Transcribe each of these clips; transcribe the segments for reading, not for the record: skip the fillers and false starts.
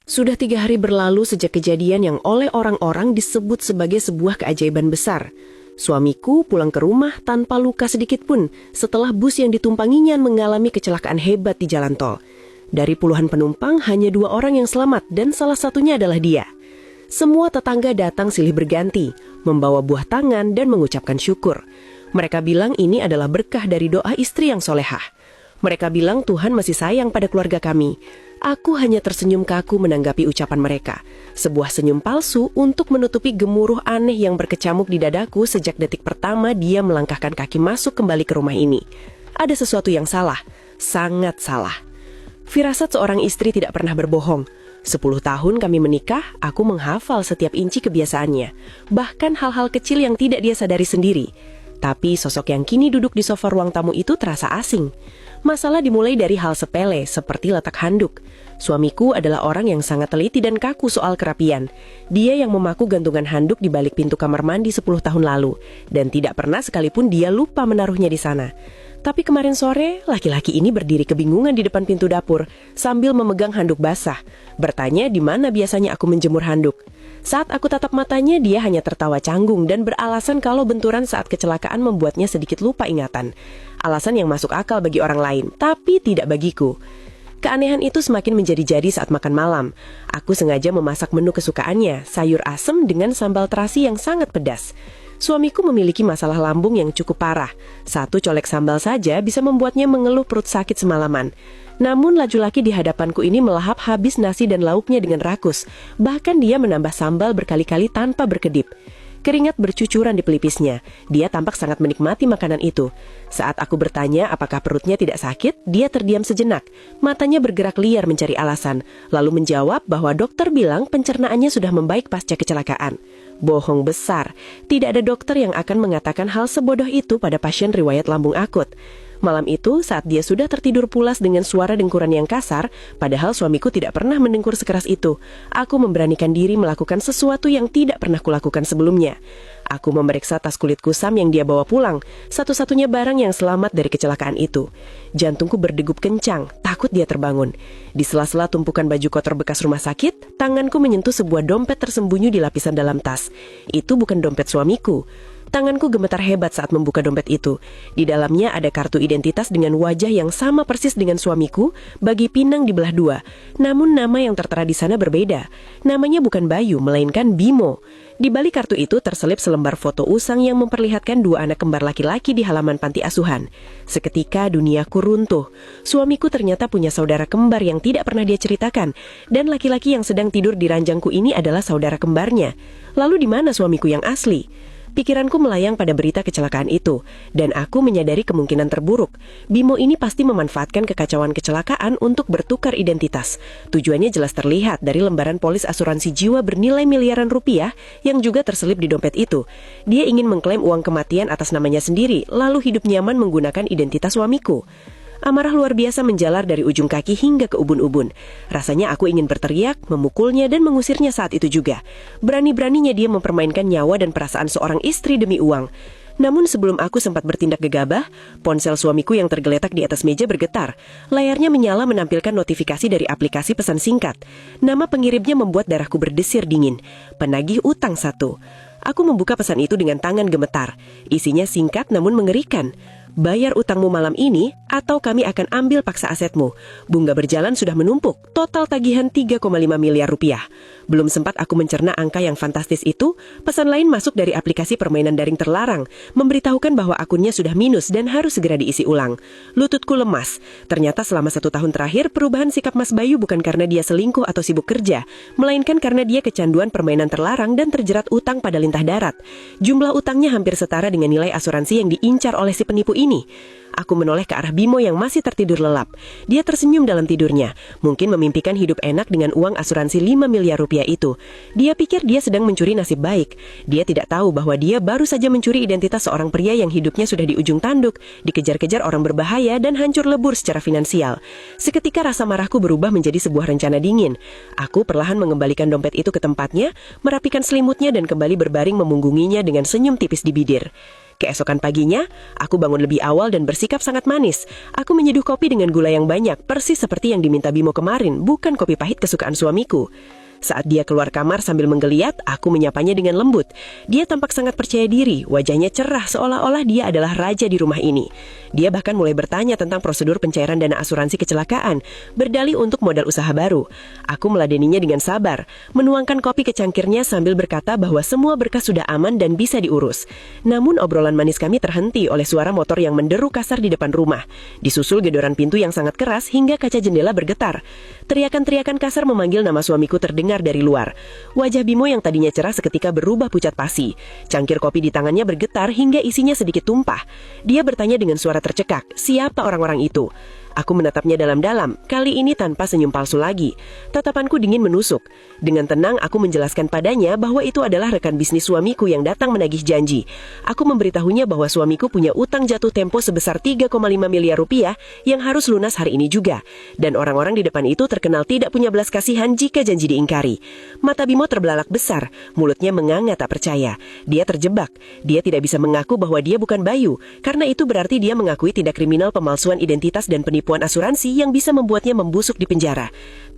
Sudah 3 hari berlalu sejak kejadian yang oleh orang-orang disebut sebagai sebuah keajaiban besar. Suamiku pulang ke rumah tanpa luka sedikit pun setelah bus yang ditumpanginya mengalami kecelakaan hebat di jalan tol. Dari puluhan penumpang, hanya 2 orang yang selamat dan salah satunya adalah dia. Semua tetangga datang silih berganti, membawa buah tangan dan mengucapkan syukur. Mereka bilang ini adalah berkah dari doa istri yang solehah. Mereka bilang Tuhan masih sayang pada keluarga kami. Aku hanya tersenyum kaku menanggapi ucapan mereka. Sebuah senyum palsu untuk menutupi gemuruh aneh yang berkecamuk di dadaku sejak detik pertama dia melangkahkan kaki masuk kembali ke rumah ini. Ada sesuatu yang salah, sangat salah. Firasat seorang istri tidak pernah berbohong. 10 tahun kami menikah, aku menghafal setiap inci kebiasaannya. Bahkan hal-hal kecil yang tidak dia sadari sendiri. Tapi sosok yang kini duduk di sofa ruang tamu itu terasa asing. Masalah dimulai dari hal sepele, seperti letak handuk. Suamiku adalah orang yang sangat teliti dan kaku soal kerapian. Dia yang memaku gantungan handuk di balik pintu kamar mandi 10 tahun lalu. Dan tidak pernah sekalipun dia lupa menaruhnya di sana. Tapi kemarin sore, laki-laki ini berdiri kebingungan di depan pintu dapur sambil memegang handuk basah. Bertanya di mana biasanya aku menjemur handuk. Saat aku tatap matanya, dia hanya tertawa canggung dan beralasan kalau benturan saat kecelakaan membuatnya sedikit lupa ingatan. Alasan yang masuk akal bagi orang lain, tapi tidak bagiku. Keanehan itu semakin menjadi-jadi saat makan malam. Aku sengaja memasak menu kesukaannya, sayur asem dengan sambal terasi yang sangat pedas. Suamiku memiliki masalah lambung yang cukup parah. 1 colek sambal saja bisa membuatnya mengeluh perut sakit semalaman. Namun laki-laki di hadapanku ini melahap habis nasi dan lauknya dengan rakus. Bahkan dia menambah sambal berkali-kali tanpa berkedip. Keringat bercucuran di pelipisnya. Dia tampak sangat menikmati makanan itu. Saat aku bertanya apakah perutnya tidak sakit, dia terdiam sejenak. Matanya bergerak liar mencari alasan. Lalu menjawab bahwa dokter bilang pencernaannya sudah membaik pasca kecelakaan. Bohong besar. Tidak ada dokter yang akan mengatakan hal sebodoh itu pada pasien riwayat lambung akut. Malam itu, saat dia sudah tertidur pulas dengan suara dengkuran yang kasar, padahal suamiku tidak pernah mendengkur sekeras itu, aku memberanikan diri melakukan sesuatu yang tidak pernah kulakukan sebelumnya. Aku memeriksa tas kulit kusam yang dia bawa pulang, satu-satunya barang yang selamat dari kecelakaan itu. Jantungku berdegup kencang, takut dia terbangun. Di sela-sela tumpukan baju kotor bekas rumah sakit, tanganku menyentuh sebuah dompet tersembunyi di lapisan dalam tas. Itu bukan dompet suamiku. Tanganku gemetar hebat saat membuka dompet itu. Di dalamnya ada kartu identitas dengan wajah yang sama persis dengan suamiku, bagi pinang dibelah 2. Namun nama yang tertera di sana berbeda. Namanya bukan Bayu, melainkan Bimo. Di balik kartu itu terselip selembar foto usang yang memperlihatkan 2 anak kembar laki-laki di halaman panti asuhan. Seketika duniaku runtuh. Suamiku ternyata punya saudara kembar yang tidak pernah dia ceritakan. Dan laki-laki yang sedang tidur di ranjangku ini adalah saudara kembarnya. Lalu di mana suamiku yang asli? Pikiranku melayang pada berita kecelakaan itu, dan aku menyadari kemungkinan terburuk. Bimo ini pasti memanfaatkan kekacauan kecelakaan untuk bertukar identitas. Tujuannya jelas terlihat dari lembaran polis asuransi jiwa bernilai miliaran rupiah yang juga terselip di dompet itu. Dia ingin mengklaim uang kematian atas namanya sendiri, lalu hidup nyaman menggunakan identitas suamiku. Amarah luar biasa menjalar dari ujung kaki hingga ke ubun-ubun. Rasanya aku ingin berteriak, memukulnya dan mengusirnya saat itu juga. Berani-beraninya dia mempermainkan nyawa dan perasaan seorang istri demi uang. Namun sebelum aku sempat bertindak gegabah, ponsel suamiku yang tergeletak di atas meja bergetar. Layarnya menyala menampilkan notifikasi dari aplikasi pesan singkat. Nama pengirimnya membuat darahku berdesir dingin. Penagih utang 1. Aku membuka pesan itu dengan tangan gemetar. Isinya singkat namun mengerikan. Bayar utangmu malam ini atau kami akan ambil paksa asetmu. Bunga berjalan sudah menumpuk, total tagihan 3,5 miliar rupiah. Belum sempat aku mencerna angka yang fantastis itu, pesan lain masuk dari aplikasi permainan daring terlarang, memberitahukan bahwa akunnya sudah minus dan harus segera diisi ulang. Lututku lemas. Ternyata selama 1 tahun terakhir, perubahan sikap Mas Bayu bukan karena dia selingkuh atau sibuk kerja, melainkan karena dia kecanduan permainan terlarang dan terjerat utang pada lintah darat. Jumlah utangnya hampir setara dengan nilai asuransi yang diincar oleh si penipu ini. Aku menoleh ke arah Bimo yang masih tertidur lelap. Dia tersenyum dalam tidurnya, mungkin memimpikan hidup enak dengan uang asuransi 5 miliar rupiah itu. Dia pikir dia sedang mencuri nasib baik. Dia tidak tahu bahwa dia baru saja mencuri identitas seorang pria yang hidupnya sudah di ujung tanduk, dikejar-kejar orang berbahaya dan hancur lebur secara finansial. Seketika rasa marahku berubah menjadi sebuah rencana dingin. Aku perlahan mengembalikan dompet itu ke tempatnya, merapikan selimutnya dan kembali berbaring memunggunginya dengan senyum tipis di bibir. Keesokan paginya, aku bangun lebih awal dan bersikap sangat manis. Aku menyeduh kopi dengan gula yang banyak, persis seperti yang diminta Bimo kemarin, bukan kopi pahit kesukaan suamiku. Saat dia keluar kamar sambil menggeliat, aku menyapanya dengan lembut. Dia tampak sangat percaya diri, wajahnya cerah seolah-olah dia adalah raja di rumah ini. Dia bahkan mulai bertanya tentang prosedur pencairan dana asuransi kecelakaan, berdalih untuk modal usaha baru. Aku meladeninya dengan sabar, menuangkan kopi ke cangkirnya sambil berkata bahwa semua berkas sudah aman dan bisa diurus. Namun obrolan manis kami terhenti oleh suara motor yang menderu kasar di depan rumah. Disusul gedoran pintu yang sangat keras hingga kaca jendela bergetar. Teriakan-teriakan kasar memanggil nama suamiku terdengar dari luar. Wajah Bimo yang tadinya cerah seketika berubah pucat pasi. Cangkir kopi di tangannya bergetar hingga isinya sedikit tumpah. Dia bertanya dengan suara tercekak, siapa orang-orang itu? Aku menatapnya dalam-dalam, kali ini tanpa senyum palsu lagi. Tatapanku dingin menusuk. Dengan tenang aku menjelaskan padanya bahwa itu adalah rekan bisnis suamiku yang datang menagih janji. Aku memberitahunya bahwa suamiku punya utang jatuh tempo sebesar 3,5 miliar rupiah yang harus lunas hari ini juga. Dan orang-orang di depan itu terkenal tidak punya belas kasihan jika janji diingkari. Mata Bimo terbelalak besar, mulutnya menganga tak percaya. Dia terjebak. Dia tidak bisa mengaku bahwa dia bukan Bayu, karena itu berarti dia mengakui tindak kriminal pemalsuan identitas dan penipuan asuransi yang bisa membuatnya membusuk di penjara.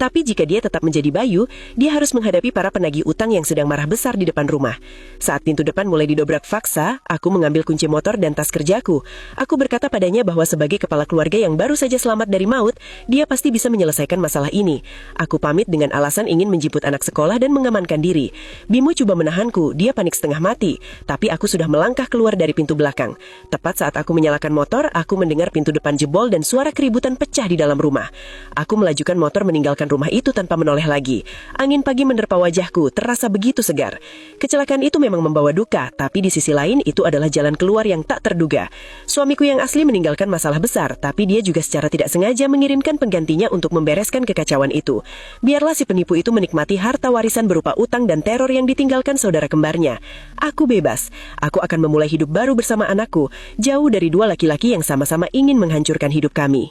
Tapi jika dia tetap menjadi Bayu, dia harus menghadapi para penagih utang yang sedang marah besar di depan rumah. Saat pintu depan mulai didobrak paksa, aku mengambil kunci motor dan tas kerjaku. Aku berkata padanya bahwa sebagai kepala keluarga yang baru saja selamat dari maut, dia pasti bisa menyelesaikan masalah ini. Aku pamit dengan alasan ingin menjemput anak sekolah dan mengamankan diri. Bimo coba menahanku, dia panik setengah mati, tapi aku sudah melangkah keluar dari pintu belakang. Tepat saat aku menyalakan motor, aku mendengar pintu depan jebol dan suara keributan pecah di dalam rumah. Aku melajukan motor meninggalkan rumah itu tanpa menoleh lagi. Angin pagi menerpa wajahku, terasa begitu segar. Kecelakaan itu memang membawa duka, tapi di sisi lain itu adalah jalan keluar yang tak terduga. Suamiku yang asli meninggalkan masalah besar, tapi dia juga secara tidak sengaja mengirimkan penggantinya untuk membereskan kekacauan itu. Biarlah si penipu itu menikmati harta warisan berupa utang dan teror yang ditinggalkan saudara kembarnya. Aku bebas. Aku akan memulai hidup baru bersama anakku, jauh dari dua laki-laki yang sama-sama ingin menghancurkan hidup kami.